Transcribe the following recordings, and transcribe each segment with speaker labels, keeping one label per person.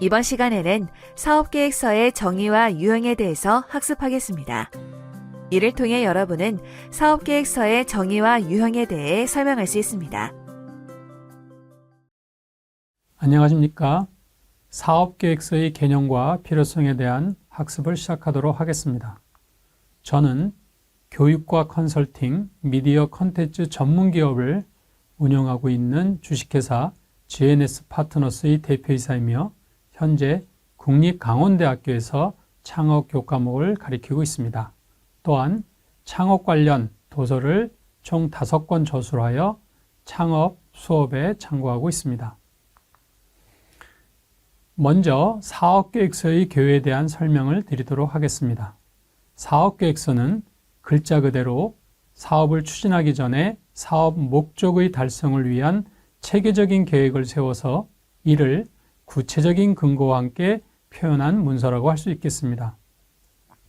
Speaker 1: 이번 시간에는 사업계획서의 정의와 유형에 대해서 학습하겠습니다. 이를 통해 여러분은 사업계획서의 정의와 유형에 대해 설명할 수 있습니다.
Speaker 2: 안녕하십니까? 사업계획서의 개념과 필요성에 대한 학습을 시작하도록 하겠습니다. 저는 교육과 컨설팅, 미디어 콘텐츠 전문기업을 운영하고 있는 주식회사 GNS 파트너스의 대표이사이며 현재 국립강원대학교에서 창업 교과목을 가리키고 있습니다. 또한 창업 관련 도서를 총 5권 저술하여 창업 수업에 참고하고 있습니다. 먼저 사업계획서의 개요에 대한 설명을 드리도록 하겠습니다. 사업계획서는 글자 그대로 사업을 추진하기 전에 사업 목적의 달성을 위한 체계적인 계획을 세워서 이를 구체적인 근거와 함께 표현한 문서라고 할 수 있겠습니다.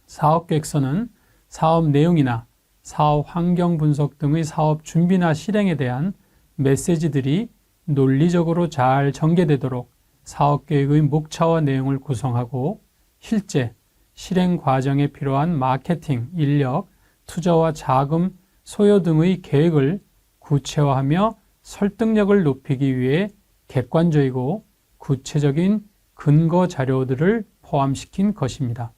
Speaker 2: 사업계획서는 사업 내용이나 사업 환경 분석 등의 사업 준비나 실행에 대한 메시지들이 논리적으로 잘 전개되도록 사업계획의 목차와 내용을 구성하고 실제 실행 과정에 필요한 마케팅, 인력, 투자와 자금, 소요 등의 계획을 구체화하며 설득력을 높이기 위해 객관적이고 구체적인 근거 자료들을 포함시킨 것입니다.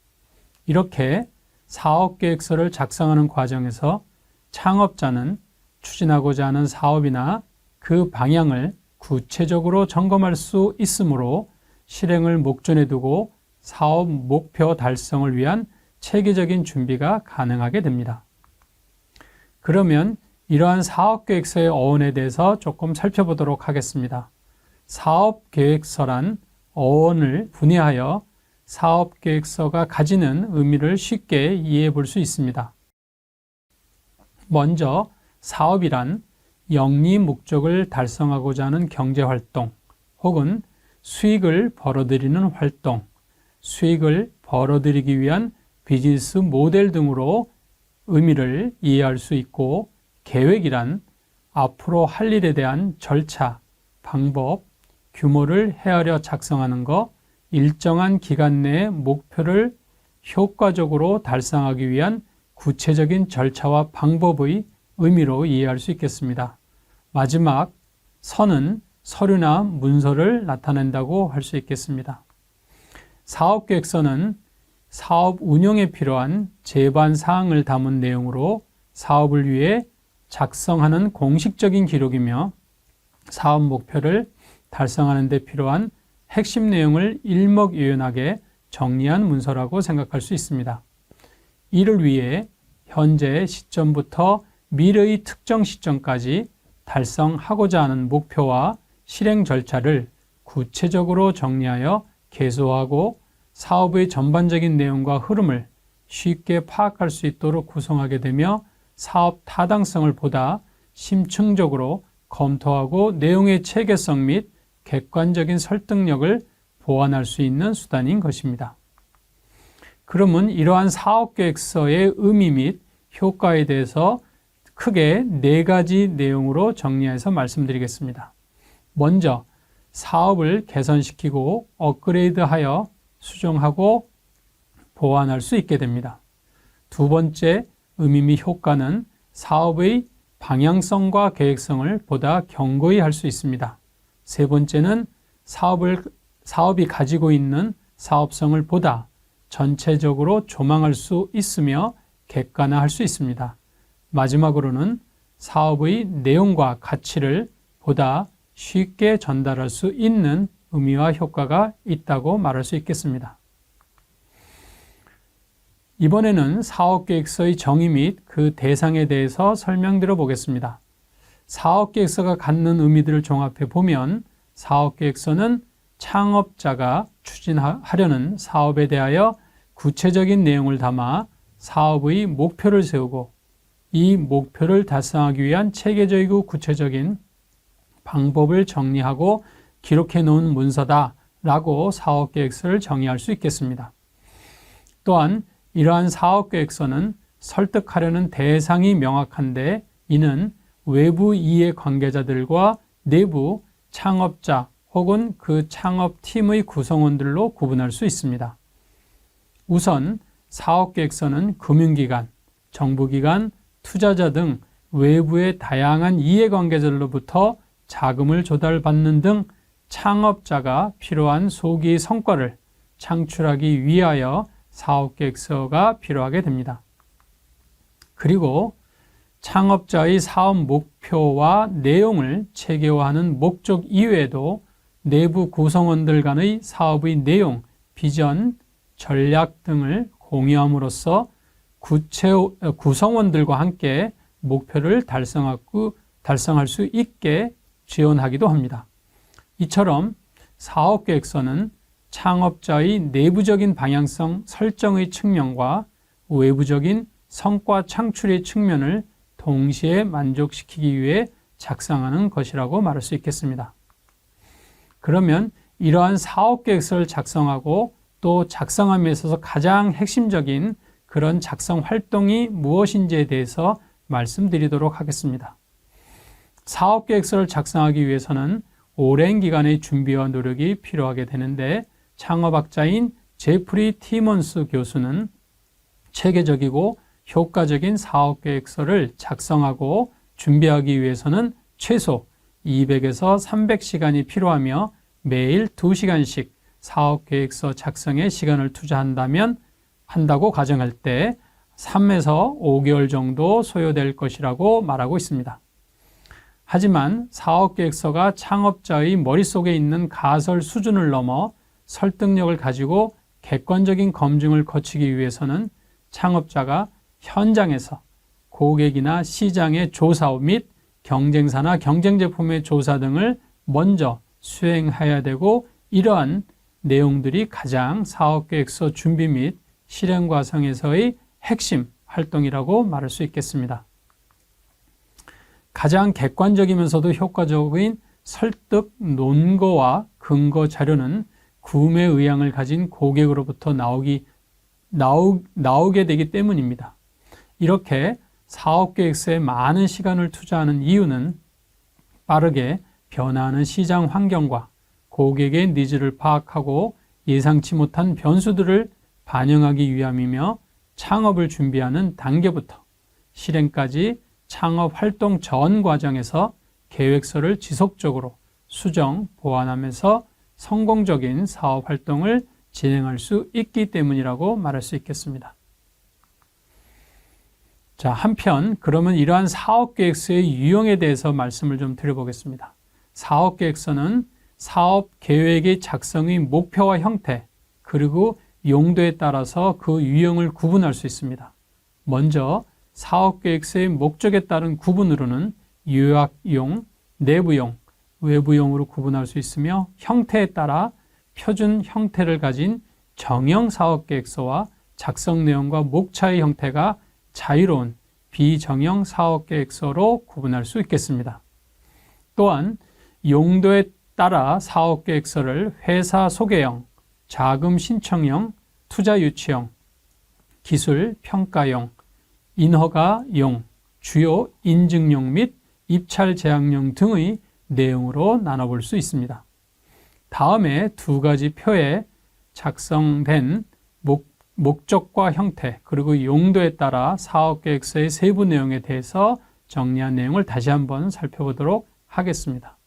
Speaker 2: 이렇게 사업계획서를 작성하는 과정에서 창업자는 추진하고자 하는 사업이나 그 방향을 구체적으로 점검할 수 있으므로 실행을 목전에 두고 사업 목표 달성을 위한 체계적인 준비가 가능하게 됩니다. 그러면 이러한 사업계획서의 어원에 대해서 조금 살펴보도록 하겠습니다. 사업계획서란 어원을 분해하여 사업계획서가 가지는 의미를 쉽게 이해해 볼 수 있습니다. 먼저 사업이란 영리 목적을 달성하고자 하는 경제활동 혹은 수익을 벌어들이는 활동, 수익을 벌어들이기 위한 비즈니스 모델 등으로 의미를 이해할 수 있고, 계획이란 앞으로 할 일에 대한 절차, 방법, 규모를 헤아려 작성하는 것, 일정한 기간 내에 목표를 효과적으로 달성하기 위한 구체적인 절차와 방법의 의미로 이해할 수 있겠습니다. 마지막 서는 서류나 문서를 나타낸다고 할 수 있겠습니다. 사업계획서는 사업 운영에 필요한 제반 사항을 담은 내용으로 사업을 위해 작성하는 공식적인 기록이며 사업 목표를 달성하는 데 필요한 핵심 내용을 일목요연하게 정리한 문서라고 생각할 수 있습니다. 이를 위해 현재 시점부터 미래의 특정 시점까지 달성하고자 하는 목표와 실행 절차를 구체적으로 정리하여 개소하고 사업의 전반적인 내용과 흐름을 쉽게 파악할 수 있도록 구성하게 되며 사업 타당성을 보다 심층적으로 검토하고 내용의 체계성 및 객관적인 설득력을 보완할 수 있는 수단인 것입니다. 그러면 이러한 사업계획서의 의미 및 효과에 대해서 크게 4가지 내용으로 정리해서 말씀드리겠습니다. 먼저 사업을 개선시키고 업그레이드하여 수정하고 보완할 수 있게 됩니다. 두 번째 의미 및 효과는 사업의 방향성과 계획성을 보다 견고히 할 수 있습니다. 세 번째는 사업이 가지고 있는 사업성을 보다 전체적으로 조망할 수 있으며 객관화할 수 있습니다. 마지막으로는 사업의 내용과 가치를 보다 쉽게 전달할 수 있는 의미와 효과가 있다고 말할 수 있겠습니다. 이번에는 사업계획서의 정의 및 그 대상에 대해서 설명드려 보겠습니다. 사업계획서가 갖는 의미들을 종합해 보면 사업계획서는 창업자가 추진하려는 사업에 대하여 구체적인 내용을 담아 사업의 목표를 세우고 이 목표를 달성하기 위한 체계적이고 구체적인 방법을 정리하고 기록해 놓은 문서다라고 사업계획서를 정의할 수 있겠습니다. 또한 이러한 사업계획서는 설득하려는 대상이 명확한데 이는 외부 이해 관계자들과 내부 창업자 혹은 그 창업팀의 구성원들로 구분할 수 있습니다. 우선 사업계획서는 금융기관, 정부기관, 투자자 등 외부의 다양한 이해관계자들로부터 자금을 조달받는 등 창업자가 필요한 소기 성과를 창출하기 위하여 사업계획서가 필요하게 됩니다. 그리고 창업자의 사업 목표와 내용을 체계화하는 목적 이외에도 내부 구성원들 간의 사업의 내용, 비전, 전략 등을 공유함으로써 구성원들과 함께 목표를 달성할 수 있게 지원하기도 합니다. 이처럼 사업계획서는 창업자의 내부적인 방향성 설정의 측면과 외부적인 성과 창출의 측면을 동시에 만족시키기 위해 작성하는 것이라고 말할 수 있겠습니다. 그러면 이러한 사업계획서를 작성하고 또 작성함에 있어서 가장 핵심적인 그런 작성 활동이 무엇인지에 대해서 말씀드리도록 하겠습니다. 사업계획서를 작성하기 위해서는 오랜 기간의 준비와 노력이 필요하게 되는데 창업학자인 제프리 티먼스 교수는 체계적이고 효과적인 사업계획서를 작성하고 준비하기 위해서는 최소 200에서 300시간이 필요하며 매일 2시간씩 사업계획서 작성에 시간을 한다고 가정할 때 3에서 5개월 정도 소요될 것이라고 말하고 있습니다. 하지만 사업계획서가 창업자의 머릿속에 있는 가설 수준을 넘어 설득력을 가지고 객관적인 검증을 거치기 위해서는 창업자가 현장에서 고객이나 시장의 조사 및 경쟁사나 경쟁제품의 조사 등을 먼저 수행해야 되고 이러한 내용들이 가장 사업계획서 준비 및 실행 과정에서의 핵심 활동이라고 말할 수 있겠습니다. 가장 객관적이면서도 효과적인 설득 논거와 근거 자료는 구매 의향을 가진 고객으로부터 나오게 되기 때문입니다. 이렇게 사업계획서에 많은 시간을 투자하는 이유는 빠르게 변화하는 시장 환경과 고객의 니즈를 파악하고 예상치 못한 변수들을 반영하기 위함이며 창업을 준비하는 단계부터 실행까지 창업 활동 전 과정에서 계획서를 지속적으로 수정, 보완하면서 성공적인 사업 활동을 진행할 수 있기 때문이라고 말할 수 있겠습니다. 자, 한편 그러면 이러한 사업계획서의 유형에 대해서 말씀을 좀 드려보겠습니다. 사업계획서는 사업계획의 작성의 목표와 형태 그리고 용도에 따라서 그 유형을 구분할 수 있습니다. 먼저 사업계획서의 목적에 따른 구분으로는 요약용, 내부용, 외부용으로 구분할 수 있으며 형태에 따라 표준 형태를 가진 정형 사업계획서와 작성 내용과 목차의 형태가 자유로운 비정형 사업계획서로 구분할 수 있겠습니다. 또한 용도에 따라 사업계획서를 회사 소개형, 자금 신청형, 투자 유치형, 기술 평가용, 인허가용, 주요 인증용 및 입찰 제한용 등의 내용으로 나눠볼 수 있습니다. 다음에 두 가지 표에 작성된 목적과 형태 그리고 용도에 따라 사업계획서의 세부 내용에 대해서 정리한 내용을 다시 한번 살펴보도록 하겠습니다.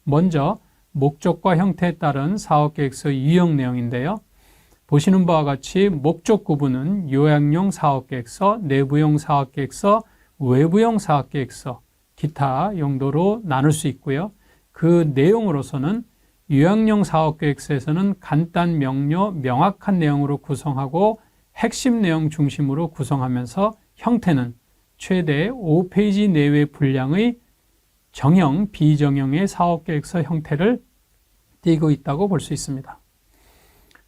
Speaker 2: 먼저 목적과 형태에 따른 사업계획서의 유형 내용인데요. 보시는 바와 같이 목적 구분은 요약용 사업계획서, 내부용 사업계획서, 외부용 사업계획서, 기타 용도로 나눌 수 있고요. 그 내용으로서는 요약용 사업계획서에서는 간단, 명확한 내용으로 구성하고 핵심 내용 중심으로 구성하면서 형태는 최대 5페이지 내외 분량의 정형, 비정형의 사업계획서 형태를 띠고 있다고 볼 수 있습니다.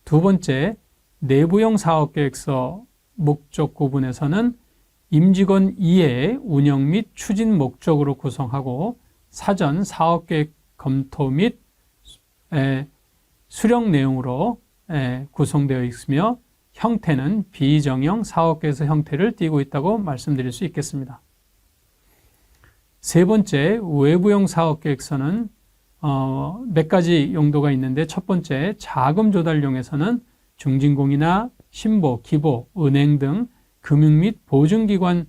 Speaker 2: 두 번째, 내부용 사업계획서 목적 구분에서는 임직원 이외의 운영 및 추진 목적으로 구성하고 사전 사업계획 검토 및 수령 내용으로 구성되어 있으며 형태는 비정형 사업계획서 형태를 띠고 있다고 말씀드릴 수 있겠습니다. 세 번째, 외부용 사업계획서는 몇 가지 용도가 있는데 첫 번째 자금 조달용에서는 중진공이나 신보, 기보, 은행 등 금융 및 보증기관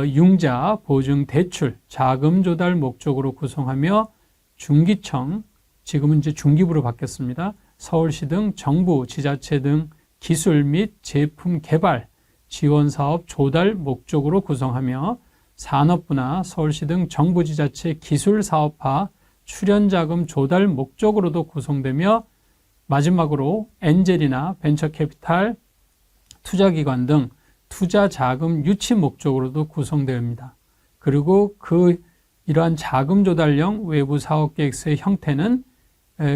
Speaker 2: 융자, 보증, 대출, 자금 조달 목적으로 구성하며 중기청, 지금은 이제 중기부로 바뀌었습니다. 서울시 등 정부, 지자체 등 기술 및 제품 개발, 지원 사업 조달 목적으로 구성하며 산업부나 서울시 등 정부, 지자체 기술 사업화, 출연 자금 조달 목적으로도 구성되며 마지막으로 엔젤이나 벤처 캐피탈, 투자기관 등 투자 자금 유치 목적으로도 구성됩니다. 그리고 이러한 자금 조달형 외부 사업계획서의 형태는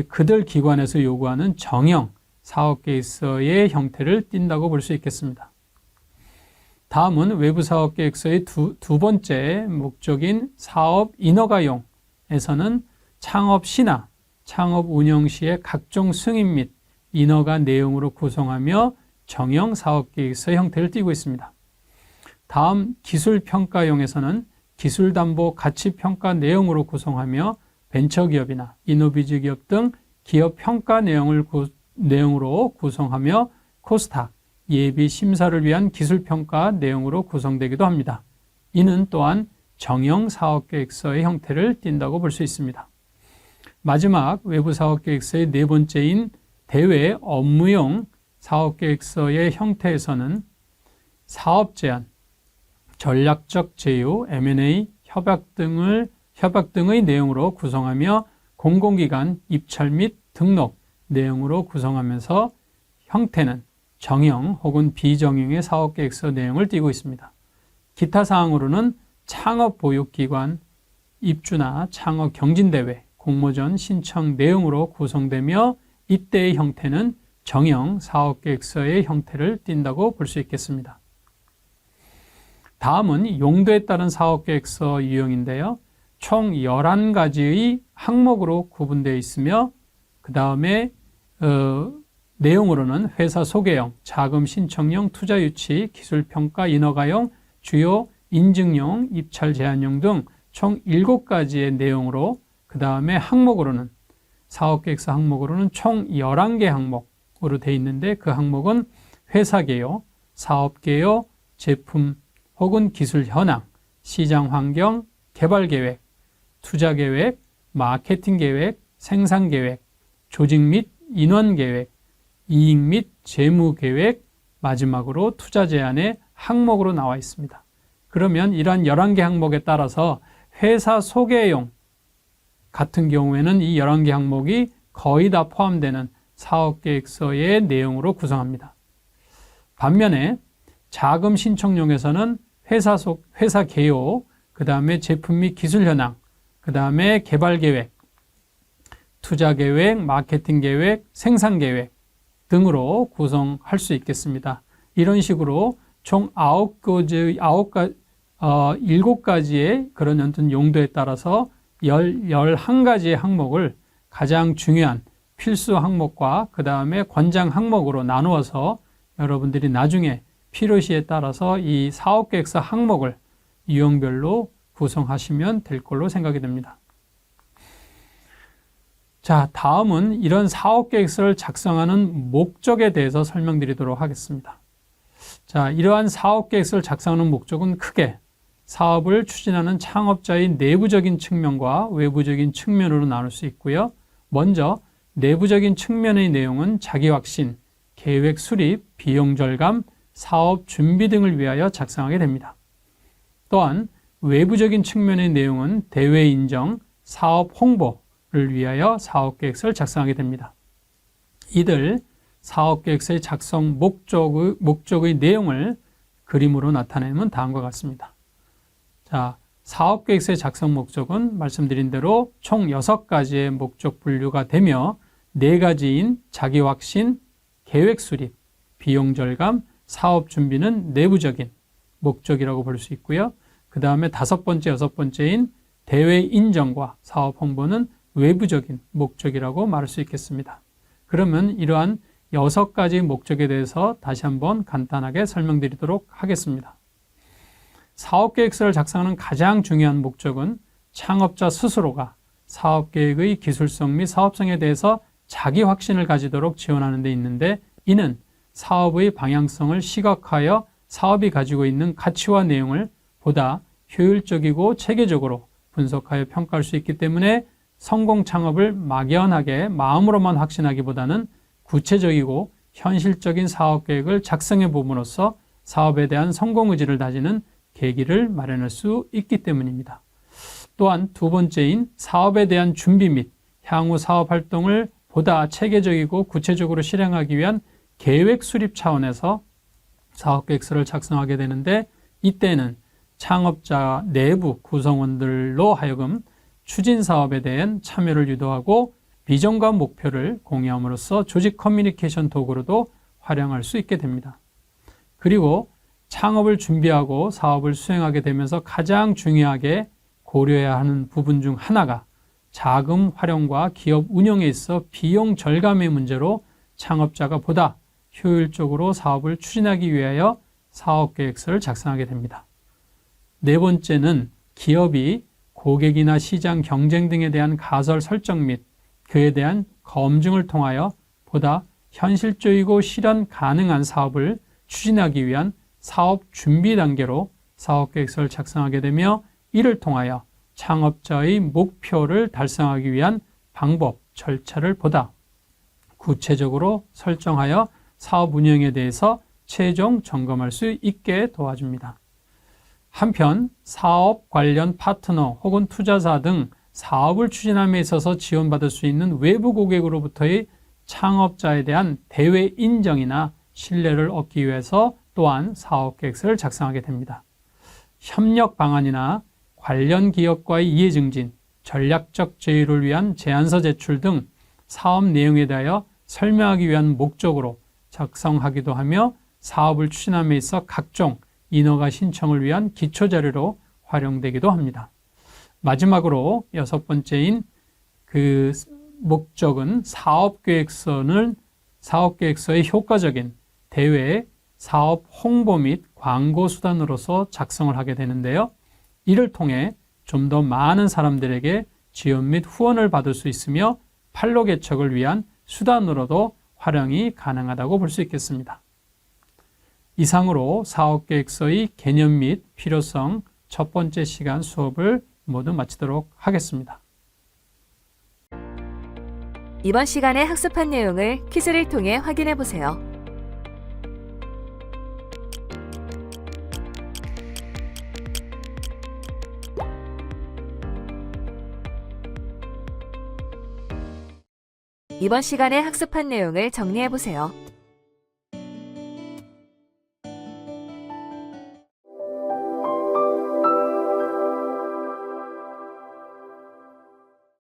Speaker 2: 그들 기관에서 요구하는 정형 사업계획서의 형태를 띈다고 볼 수 있겠습니다. 다음은 외부 사업계획서의 두 번째 목적인 사업 인허가용에서는 창업 시나 창업 운영 시의 각종 승인 및 인허가 내용으로 구성하며 정형 사업계획서 형태를 띠고 있습니다. 다음 기술평가용에서는 기술담보 가치평가 내용으로 구성하며 벤처기업이나 이노비즈 기업 등 기업 평가 내용으로 구성하며 코스닥, 예비 심사를 위한 기술평가 내용으로 구성되기도 합니다. 이는 또한 정형 사업계획서의 형태를 띈다고 볼 수 있습니다. 마지막 외부 사업계획서의 네 번째인 대외 업무용 사업계획서의 형태에서는 사업 제안, 전략적 제휴, M&A, 협약 등의 내용으로 구성하며 공공기관 입찰 및 등록 내용으로 구성하면서 형태는 정형 혹은 비정형의 사업계획서 내용을 띠고 있습니다. 기타 사항으로는 창업보육기관, 입주나 창업경진대회, 공모전 신청 내용으로 구성되며 이때의 형태는 정형 사업계획서의 형태를 띈다고 볼 수 있겠습니다. 다음은 용도에 따른 사업계획서 유형인데요. 총 11가지의 항목으로 구분되어 있으며 그 다음에 내용으로는 회사 소개형, 자금 신청형, 투자 유치, 기술평가, 인허가형, 주요 인증용, 입찰 제한용 등 총 7가지의 내용으로 그 다음에 항목으로는 사업계획서 항목으로는 총 11개 항목으로 되어 있는데 그 항목은 회사 개요, 사업 개요, 제품 혹은 기술 현황, 시장 환경, 개발 계획, 투자 계획, 마케팅 계획, 생산 계획, 조직 및 인원 계획, 이익 및 재무 계획, 마지막으로 투자 제안의 항목으로 나와 있습니다. 그러면 이러한 11개 항목에 따라서 회사 소개용 같은 경우에는 이 11개 항목이 거의 다 포함되는 사업계획서의 내용으로 구성합니다. 반면에 자금 신청용에서는 회사 개요, 그 다음에 제품 및 기술 현황, 그 다음에 개발 계획, 투자 계획, 마케팅 계획, 생산 계획 등으로 구성할 수 있겠습니다. 이런 식으로 총 7가지의 그런 어떤 용도에 따라서 11가지의 항목을 가장 중요한 필수 항목과 그 다음에 권장 항목으로 나누어서 여러분들이 나중에 필요시에 따라서 이 사업계획서 항목을 유형별로 구성하시면 될 걸로 생각이 됩니다. 자, 다음은 이런 사업계획서를 작성하는 목적에 대해서 설명드리도록 하겠습니다. 자, 이러한 사업계획서를 작성하는 목적은 크게 사업을 추진하는 창업자의 내부적인 측면과 외부적인 측면으로 나눌 수 있고요. 먼저 내부적인 측면의 내용은 자기 확신, 계획 수립, 비용 절감, 사업 준비 등을 위하여 작성하게 됩니다. 또한 외부적인 측면의 내용은 대외 인정, 사업 홍보를 위하여 사업계획서를 작성하게 됩니다. 이들 사업계획서의 작성 목적의 내용을 그림으로 나타내면 다음과 같습니다. 자, 사업계획서의 작성 목적은 말씀드린 대로 총 6가지의 목적 분류가 되며 4가지인 자기 확신, 계획 수립, 비용 절감, 사업 준비는 내부적인 목적이라고 볼 수 있고요. 그 다음에 5번째, 6번째인 대외 인정과 사업 홍보는 외부적인 목적이라고 말할 수 있겠습니다. 그러면 이러한 6가지 목적에 대해서 다시 한번 간단하게 설명드리도록 하겠습니다. 사업계획서를 작성하는 가장 중요한 목적은 창업자 스스로가 사업계획의 기술성 및 사업성에 대해서 자기 확신을 가지도록 지원하는 데 있는데, 이는 사업의 방향성을 시각화하여 사업이 가지고 있는 가치와 내용을 보다 효율적이고 체계적으로 분석하여 평가할 수 있기 때문에 성공 창업을 막연하게 마음으로만 확신하기보다는 구체적이고 현실적인 사업계획을 작성해 봄으로써 사업에 대한 성공 의지를 다지는 계기를 마련할 수 있기 때문입니다. 또한 두 번째인 사업에 대한 준비 및 향후 사업 활동을 보다 체계적이고 구체적으로 실행하기 위한 계획 수립 차원에서 사업계획서를 작성하게 되는데, 이때는 창업자 내부 구성원들로 하여금 추진 사업에 대한 참여를 유도하고 비전과 목표를 공유함으로써 조직 커뮤니케이션 도구로도 활용할 수 있게 됩니다. 그리고 창업을 준비하고 사업을 수행하게 되면서 가장 중요하게 고려해야 하는 부분 중 하나가 자금 활용과 기업 운영에 있어 비용 절감의 문제로 창업자가 보다 효율적으로 사업을 추진하기 위하여 사업계획서를 작성하게 됩니다. 네 번째는 기업이 고객이나 시장 경쟁 등에 대한 가설 설정 및 그에 대한 검증을 통하여 보다 현실적이고 실현 가능한 사업을 추진하기 위한 사업 준비 단계로 사업계획서를 작성하게 되며, 이를 통하여 창업자의 목표를 달성하기 위한 방법, 절차를 보다 구체적으로 설정하여 사업 운영에 대해서 최종 점검할 수 있게 도와줍니다. 한편 사업 관련 파트너 혹은 투자자 등 사업을 추진함에 있어서 지원받을 수 있는 외부 고객으로부터의 창업자에 대한 대외 인정이나 신뢰를 얻기 위해서 또한 사업계획서를 작성하게 됩니다. 협력 방안이나 관련 기업과의 이해 증진, 전략적 제휴를 위한 제안서 제출 등 사업 내용에 대하여 설명하기 위한 목적으로 작성하기도 하며, 사업을 추진함에 있어 각종 인허가 신청을 위한 기초자료로 활용되기도 합니다. 마지막으로 여섯 번째인 그 목적은 사업계획서의 효과적인 대외 사업 홍보 및 광고 수단으로서 작성을 하게 되는데요. 이를 통해 좀 더 많은 사람들에게 지원 및 후원을 받을 수 있으며 판로 개척을 위한 수단으로도 활용이 가능하다고 볼 수 있겠습니다. 이상으로 사업계획서의 개념 및 필요성 첫 번째 시간 수업을 모두 마치도록 하겠습니다.
Speaker 1: 이번 시간에 학습한 내용을 퀴즈를 통해 확인해 보세요. 이번 시간에 학습한 내용을 정리해 보세요.